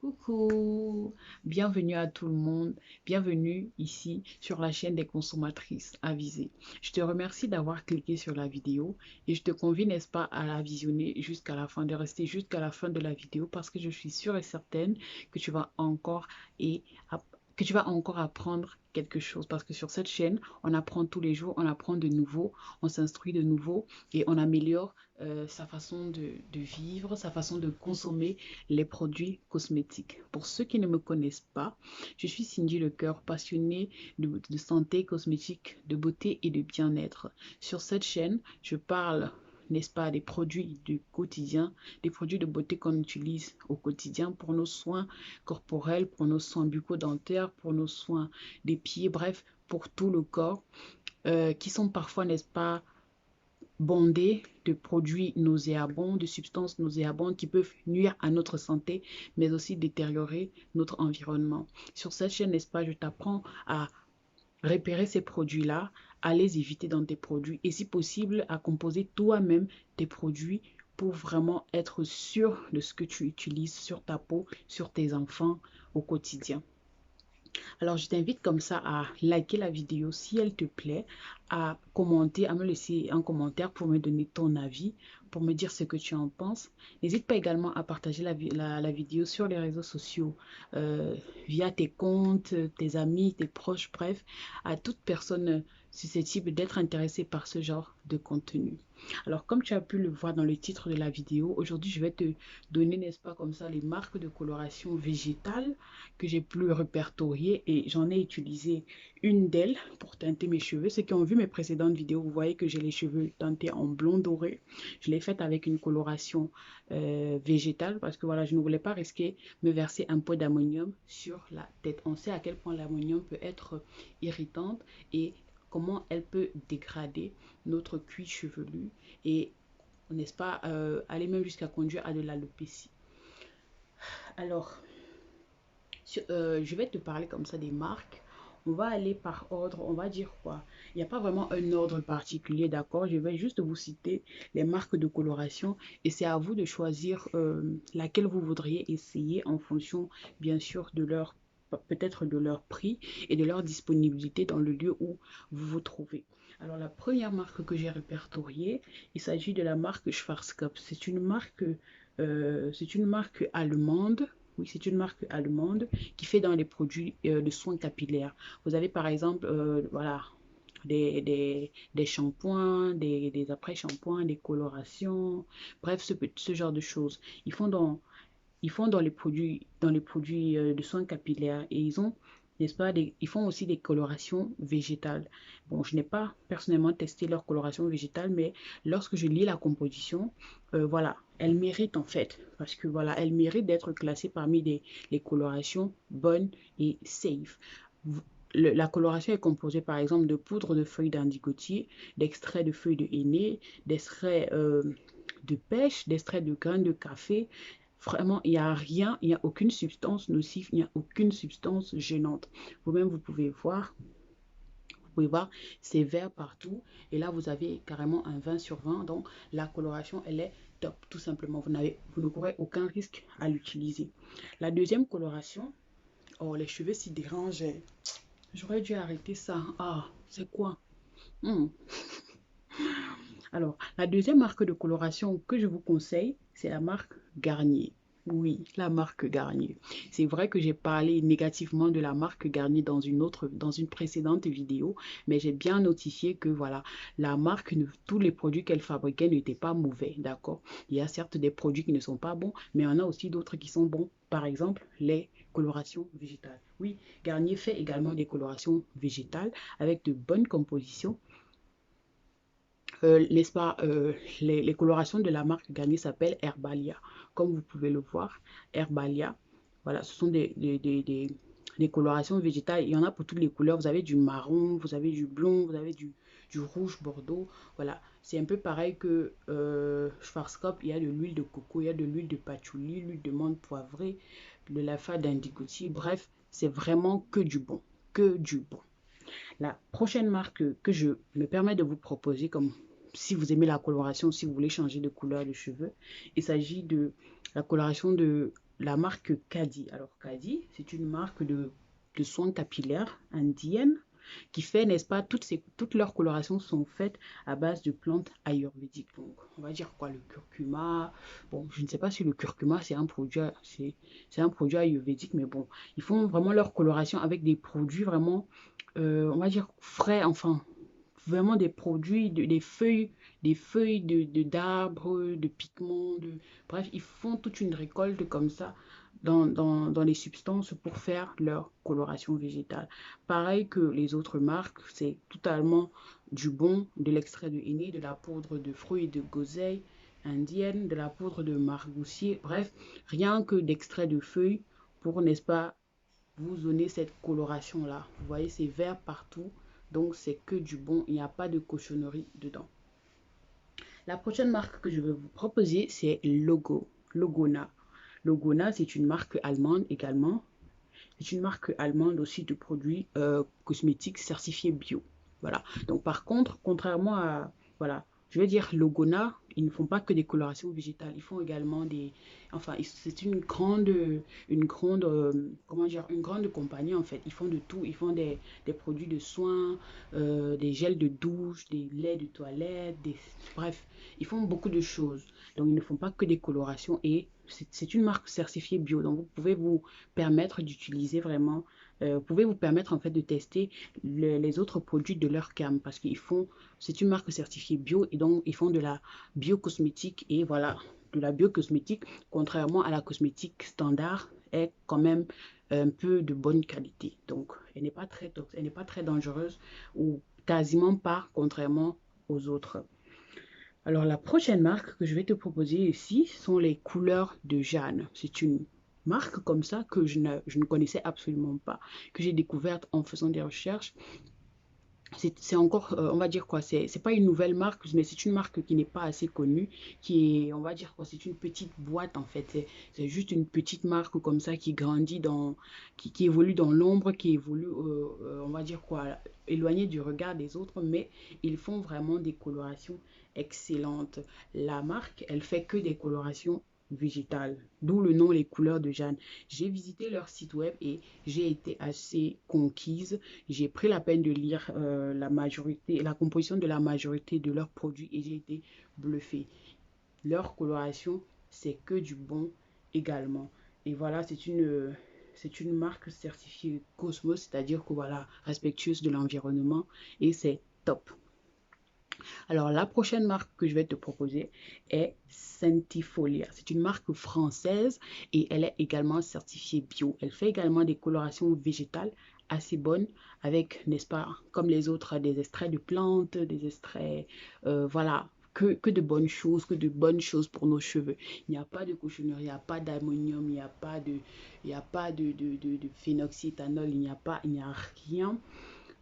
Coucou, bienvenue à tout le monde, bienvenue ici sur la chaîne des consommatrices avisées. Je te remercie d'avoir cliqué sur la vidéo et je te convie, n'est-ce pas, à la visionner jusqu'à la fin, de rester jusqu'à la fin de la vidéo parce que je suis sûre et certaine que tu vas encore et que tu vas encore apprendre quelque chose parce que sur cette chaîne, on apprend tous les jours, on apprend de nouveau, on s'instruit de nouveau et on améliore sa façon de vivre, sa façon de consommer les produits cosmétiques. Pour ceux qui ne me connaissent pas, je suis Cindy Lecoeur, passionnée de santé cosmétique, de beauté et de bien-être. Sur cette chaîne, je parle, n'est-ce pas, des produits du quotidien, des produits de beauté qu'on utilise au quotidien pour nos soins corporels, pour nos soins bucco-dentaires, pour nos soins des pieds, bref, pour tout le corps, qui sont parfois, n'est-ce pas, bondés de produits nauséabonds, de substances nauséabondes qui peuvent nuire à notre santé, mais aussi détériorer notre environnement. Sur cette chaîne, n'est-ce pas, je t'apprends à repérer ces produits-là, à les éviter dans tes produits et si possible, à composer toi-même tes produits pour vraiment être sûr de ce que tu utilises sur ta peau, sur tes enfants au quotidien. Alors, je t'invite comme ça à liker la vidéo si elle te plaît, à commenter, à me laisser un commentaire pour me donner ton avis, pour me dire ce que tu en penses. N'hésite pas également à partager la vidéo sur les réseaux sociaux, via tes comptes, tes amis, tes proches, bref, à toute personne susceptible d'être intéressée par ce genre de contenu. Alors, comme tu as pu le voir dans le titre de la vidéo, aujourd'hui, je vais te donner, n'est-ce pas, comme ça, les marques de coloration végétale que j'ai pu répertorier et j'en ai utilisé une d'elles pour teinter mes cheveux. Ceux qui ont vu mes précédentes vidéos, vous voyez que j'ai les cheveux teintés en blond doré. Je l'ai faite avec une coloration végétale parce que voilà, je ne voulais pas risquer me verser un peu d'ammonium sur la tête. On sait à quel point l'ammonium peut être irritante et comment elle peut dégrader notre cuir chevelu et n'est-ce pas, aller même jusqu'à conduire à de l'alopécie. Alors, je vais te parler comme ça des marques. On va aller par ordre, on va dire quoi? Il n'y a pas vraiment un ordre particulier, d'accord? Je vais juste vous citer les marques de coloration et c'est à vous de choisir laquelle vous voudriez essayer en fonction, bien sûr, de leur peut-être de leur prix et de leur disponibilité dans le lieu où vous vous trouvez. Alors la première marque que j'ai répertoriée, il s'agit de la marque Schwarzkopf. C'est une marque allemande. Oui, c'est une marque allemande qui fait dans les produits de soins capillaires. Vous avez par exemple, voilà, des shampoings, des après-shampoings, des colorations, bref, ce genre de choses. Ils font dans les produits de soins capillaires et ils ont, n'est-ce pas, ils font aussi des colorations végétales. Bon, je n'ai pas personnellement testé leur coloration végétale, mais lorsque je lis la composition, voilà, elle mérite en fait, parce que voilà, elle mérite d'être classée parmi les colorations bonnes et safe. La coloration est composée par exemple de poudre de feuilles d'indigotier, d'extraits de feuilles de henné, d'extraits de pêche, d'extraits de graines de café. Vraiment, il n'y a rien, il n'y a aucune substance nocive, il n'y a aucune substance gênante. Vous-même, vous pouvez voir, c'est vert partout. Et là, vous avez carrément un 20 sur 20. Donc, la coloration, elle est top, tout simplement. Vous ne courez aucun risque à l'utiliser. La deuxième coloration, oh, les cheveux s'y dérangent. J'aurais dû arrêter ça. Ah, c'est quoi? Hmm. Alors, la deuxième marque de coloration que je vous conseille, c'est la marque Garnier. Oui, la marque Garnier. C'est vrai que j'ai parlé négativement de la marque Garnier dans une précédente vidéo, mais j'ai bien notifié que voilà, la marque, tous les produits qu'elle fabriquait n'étaient pas mauvais, d'accord? Il y a certes des produits qui ne sont pas bons, mais il y en a aussi d'autres qui sont bons. Par exemple, les colorations végétales. Oui, Garnier fait également des colorations végétales avec de bonnes compositions, n'est-ce pas, les colorations de la marque Garnier s'appellent Herbalia. Comme vous pouvez le voir, Herbalia, voilà, ce sont des colorations végétales. Il y en a pour toutes les couleurs. Vous avez du marron, vous avez du blond, vous avez du rouge bordeaux. Voilà, c'est un peu pareil que Schwarzkopf. Il y a de l'huile de coco, il y a de l'huile de patchouli, l'huile de menthe poivrée, de la fade d'indigotier. Bref, c'est vraiment que du bon, que du bon. La prochaine marque que je me permets de vous proposer, comme si vous aimez la coloration, si vous voulez changer de couleur de cheveux, il s'agit de la coloration de la marque Kadi. Alors Kadi, c'est une marque de soins capillaires indienne qui fait, n'est-ce pas, toutes leurs colorations sont faites à base de plantes ayurvédiques. Donc, on va dire quoi, le curcuma. Bon, je ne sais pas si le curcuma, c'est un produit ayurvédique, mais bon, ils font vraiment leur coloration avec des produits vraiment, on va dire, frais, enfin, vraiment des produits, des feuilles d'arbres, de pigments, bref, ils font toute une récolte comme ça dans les substances pour faire leur coloration végétale. Pareil que les autres marques, c'est totalement du bon, de l'extrait de henné, de la poudre de fruits de groseille indienne, de la poudre de margousier, bref, rien que d'extrait de feuilles pour, n'est-ce pas, vous donnez cette coloration-là. Vous voyez, c'est vert partout. Donc, c'est que du bon. Il n'y a pas de cochonnerie dedans. La prochaine marque que je vais vous proposer, c'est Logona. Logona, c'est une marque allemande également. C'est une marque allemande aussi de produits cosmétiques certifiés bio. Voilà. Donc, par contre, contrairement à, voilà, je vais dire Logona, ils ne font pas que des colorations végétales. Ils font également des, enfin, c'est comment dire, une grande compagnie en fait. Ils font de tout. Ils font des produits de soins, des gels de douche, des laits de toilette, bref, ils font beaucoup de choses. Donc, ils ne font pas que des colorations et c'est une marque certifiée bio. Donc, vous pouvez vous permettre d'utiliser vraiment, vous pouvez vous permettre en fait de tester les autres produits de leur gamme parce qu'ils font, c'est une marque certifiée bio et donc ils font de la biocosmétique et voilà, de la biocosmétique, contrairement à la cosmétique standard, est quand même un peu de bonne qualité. Donc, elle n'est pas très toxique, elle n'est pas très dangereuse ou quasiment pas, contrairement aux autres. Alors, la prochaine marque que je vais te proposer ici sont les couleurs de Jeanne. C'est une marque comme ça que je ne connaissais absolument pas, que j'ai découverte en faisant des recherches. C'est encore, on va dire quoi, c'est pas une nouvelle marque, mais c'est une marque qui n'est pas assez connue, qui est, on va dire quoi, c'est une petite boîte en fait. C'est juste une petite marque comme ça qui grandit qui évolue dans l'ombre, qui évolue, on va dire quoi, éloignée du regard des autres, mais ils font vraiment des colorations excellentes. La marque, elle fait que des colorations végétales, d'où le nom Les Couleurs de Jeanne. J'ai visité leur site web et j'ai été assez conquise. J'ai pris la peine de lire la composition de la majorité de leurs produits et j'ai été bluffée. Leur coloration, c'est que du bon également. Et voilà, c'est une marque certifiée Cosmos, c'est-à-dire que voilà, respectueuse de l'environnement et c'est top. Alors, la prochaine marque que je vais te proposer est Centifolia. C'est une marque française et elle est également certifiée bio. Elle fait également des colorations végétales assez bonnes avec, n'est-ce pas, comme les autres, des extraits de plantes, des extraits, voilà, que que de bonnes choses pour nos cheveux. Il n'y a pas de cochonnerie, il n'y a pas d'ammonium, il n'y a pas de phénoxyéthanol, il n'y a rien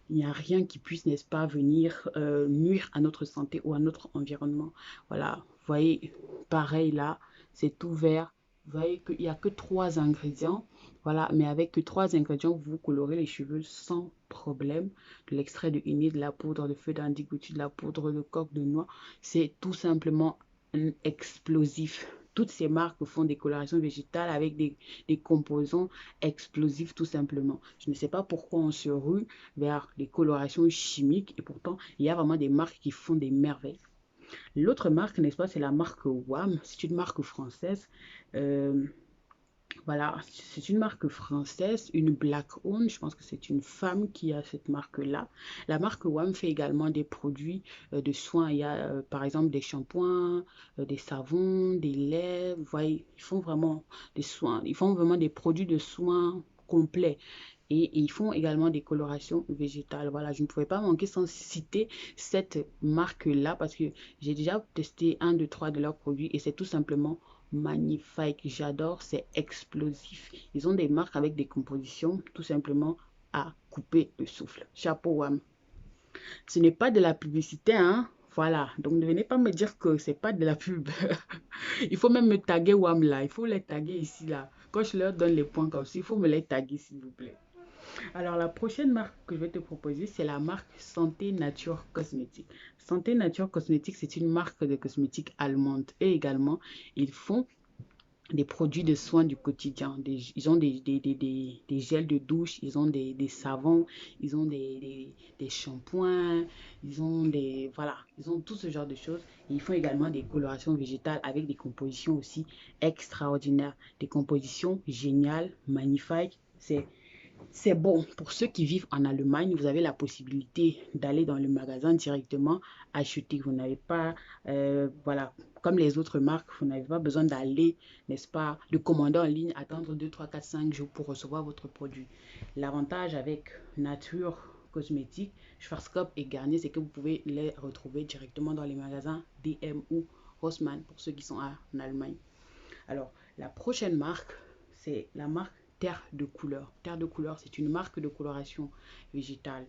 il n'y a rien qui puisse, n'est-ce pas, venir nuire à notre santé ou à notre environnement. Voilà, vous voyez, pareil là, c'est tout vert. Vous voyez qu'il n'y a que 3 ingrédients. Voilà, mais avec que 3 ingrédients, vous colorez les cheveux sans problème. De l'extrait de henné, de la poudre de feu d'indigoté, de la poudre de coque de noix. C'est tout simplement un explosif. Toutes ces marques font des colorations végétales avec des composants explosifs tout simplement. Je ne sais pas pourquoi on se rue vers les colorations chimiques et pourtant il y a vraiment des marques qui font des merveilles. L'autre marque, n'est-ce pas, c'est la marque WAM, c'est une marque française. Euh, voilà, c'est une marque française, une black owned. Je pense que c'est une femme qui a cette marque-là. La marque WAM fait également des produits de soins. Il y a par exemple des shampoings, des savons, des laits. Vous voyez, ils font vraiment des soins. Ils font vraiment des produits de soins complets. Et ils font également des colorations végétales. Voilà, je ne pouvais pas manquer sans citer cette marque-là parce que j'ai déjà testé 1, 2, 3 de leurs produits et c'est tout simplement magnifique. J'adore, c'est explosif. Ils ont des marques avec des compositions tout simplement à couper le souffle. Chapeau WAM. Ce n'est pas de la publicité, hein. Voilà, donc ne venez pas me dire que c'est pas de la pub. Il faut même me taguer WAM là. Il faut les taguer ici là. Quand je leur donne les points comme ça, il faut me les taguer s'il vous plaît. Alors, la prochaine marque que je vais te proposer, c'est la marque Santé Nature Cosmétique. Santé Nature Cosmétique, c'est une marque de cosmétiques allemande et également, ils font des produits de soins du quotidien. Ils ont des gels de douche, ils ont des savons, ils ont des shampoings, ils ont voilà, ils ont tout ce genre de choses. Et ils font également des colorations végétales avec des compositions aussi extraordinaires, des compositions géniales, magnifiques. C'est bon. Pour ceux qui vivent en Allemagne, vous avez la possibilité d'aller dans le magasin directement acheter. Vous n'avez pas, voilà, comme les autres marques, vous n'avez pas besoin d'aller, n'est-ce pas, de commander en ligne, attendre 2, 3, 4, 5 jours pour recevoir votre produit. L'avantage avec Nature Cosmétique, Schwarzkopf et Garnier, c'est que vous pouvez les retrouver directement dans les magasins DM ou Rossmann pour ceux qui sont en Allemagne. Alors, la prochaine marque, c'est la marque Terre de Couleur. Terre de Couleur, c'est une marque de coloration végétale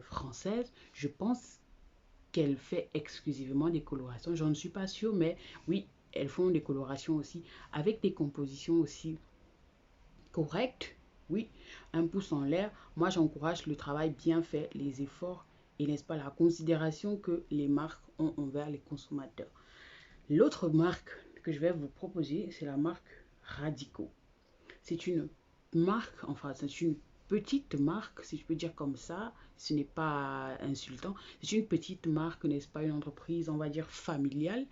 française. Je pense qu'elle fait exclusivement des colorations. Je ne suis pas sûre, mais oui, elles font des colorations aussi avec des compositions aussi correctes. Oui, un pouce en l'air. Moi, j'encourage le travail bien fait, les efforts et n'est-ce pas la considération que les marques ont envers les consommateurs. L'autre marque que je vais vous proposer, c'est la marque Radico. C'est une marque, enfin, c'est une petite marque, si je peux dire comme ça. Ce n'est pas insultant. C'est une petite marque, n'est-ce pas, une entreprise, on va dire, familiale,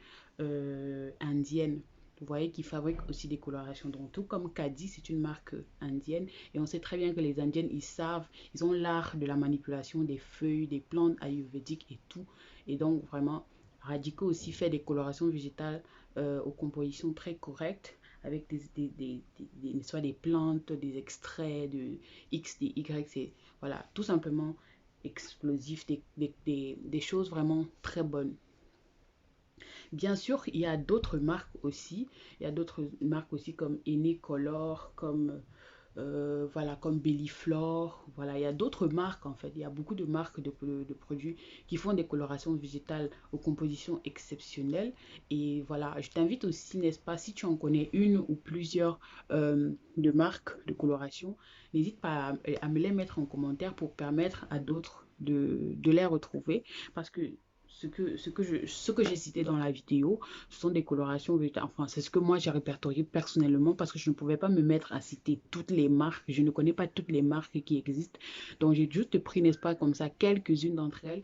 indienne. Vous voyez, qui fabrique aussi des colorations. Donc, tout comme Kadi, c'est une marque indienne. Et on sait très bien que les Indiennes, ils savent, ils ont l'art de la manipulation des feuilles, des plantes ayurvédiques et tout. Et donc, vraiment, Radico aussi fait des colorations végétales aux compositions très correctes avec soit des plantes, des extraits de X, des Y, c'est voilà, tout simplement explosif, des choses vraiment très bonnes. Bien sûr, il y a d'autres marques aussi. Il y a d'autres marques aussi comme Enecolor, comme voilà, comme Belliflore. Voilà, il y a d'autres marques en fait. Il y a beaucoup de marques de produits qui font des colorations végétales aux compositions exceptionnelles. Et voilà, je t'invite aussi, n'est-ce pas, si tu en connais une ou plusieurs de marques de coloration, n'hésite pas à me les mettre en commentaire pour permettre à d'autres de les retrouver. Parce que ce que j'ai cité dans la vidéo, ce sont des colorations végétales. Enfin, c'est ce que moi j'ai répertorié personnellement parce que je ne pouvais pas me mettre à citer toutes les marques. Je ne connais pas toutes les marques qui existent. Donc, j'ai juste pris, n'est-ce pas, comme ça, quelques-unes d'entre elles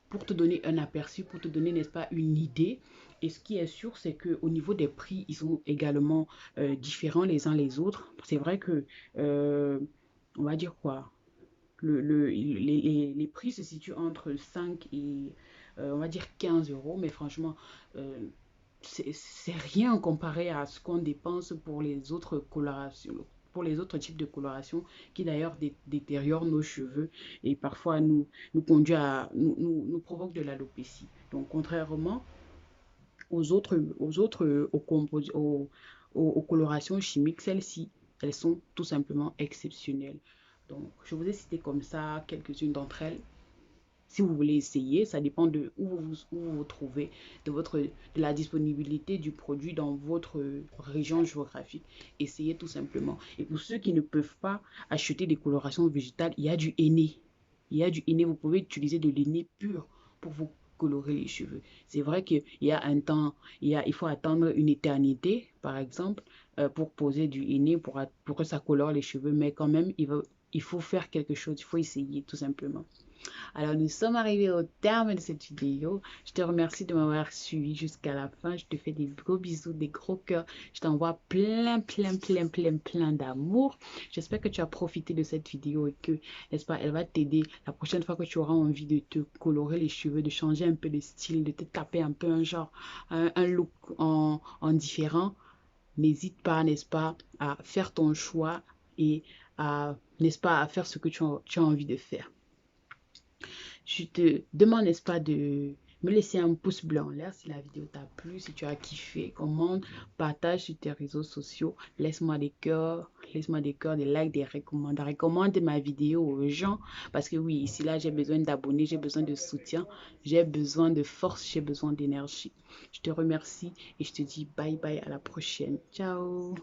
pour te donner un aperçu, pour te donner, n'est-ce pas, une idée. Et ce qui est sûr, c'est qu'au niveau des prix, ils sont également différents les uns les autres. C'est vrai que, on va dire quoi, les prix se situent entre 5 et on va dire 15 euros, mais franchement, euh, c'est rien comparé à ce qu'on dépense pour les autres colorations, pour les autres types de coloration qui d'ailleurs détériorent nos cheveux et parfois nous conduit à nous provoque de l'alopécie. Donc contrairement aux colorations chimiques, celles-ci, elles sont tout simplement exceptionnelles. Donc, je vous ai cité comme ça quelques-unes d'entre elles. Si vous voulez essayer, ça dépend de où vous trouvez, de la disponibilité du produit dans votre région géographique. Essayez tout simplement. Et pour ceux qui ne peuvent pas acheter des colorations végétales, il y a du henné. Il y a du henné, vous pouvez utiliser de l'henné pur pour vous colorer les cheveux. C'est vrai qu'il y a un temps, il faut attendre une éternité, par exemple, pour poser du henné pour que ça colore les cheveux, mais quand même, il faut faire quelque chose, il faut essayer tout simplement. Alors, nous sommes arrivés au terme de cette vidéo. Je te remercie de m'avoir suivi jusqu'à la fin. Je te fais des gros bisous, des gros cœurs. Je t'envoie plein d'amour. J'espère que tu as profité de cette vidéo et que, n'est-ce pas, elle va t'aider la prochaine fois que tu auras envie de te colorer les cheveux, de changer un peu de style, de te taper un peu un genre, un look en différent. N'hésite pas, n'est-ce pas, à faire ton choix et à, n'est-ce pas, à faire ce que tu as envie de faire. Je te demande, n'est-ce pas, de me laisser un pouce bleu en l'air si la vidéo t'a plu, si tu as kiffé, commente, partage sur tes réseaux sociaux, laisse-moi des cœurs, des likes, des recommandations, recommande ma vidéo aux gens parce que oui, ici là, j'ai besoin d'abonnés, j'ai besoin de soutien, j'ai besoin de force, j'ai besoin d'énergie. Je te remercie et je te dis bye bye à la prochaine. Ciao!